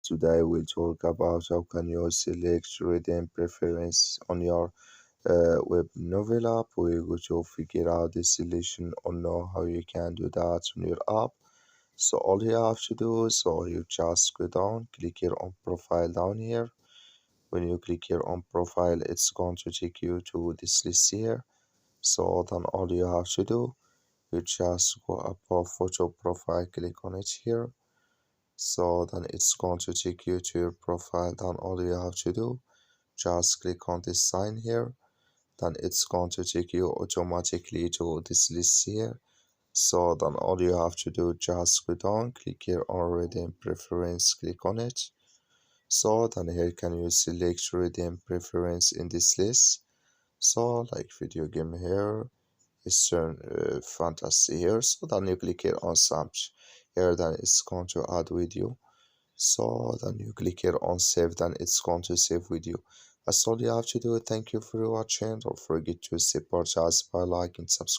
Today we'll talk about how can you select reading preference on your web novel app. We're going to figure out the solution or know how you can do that on your app. So all you have to do is, so you just go down, click here on profile down here. When you click here on profile, it's going to take you to this list here. So then all you have to do, you just go above photo profile, click on it here. So then it's going to take you to your profile. Then all you have to do, just click on this sign here. Then it's going to take you automatically to this list here. So then all you have to do, just go down, click here on reading preference, click on it. So then here can you select reading preference in this list. So like video game here, Eastern fantasy here. So then you click here on search here, then it's going to add video. So then you click here on save, then it's going to save with you. That's all you have to do. Thank you for watching. Don't forget to support us by liking, subscribe.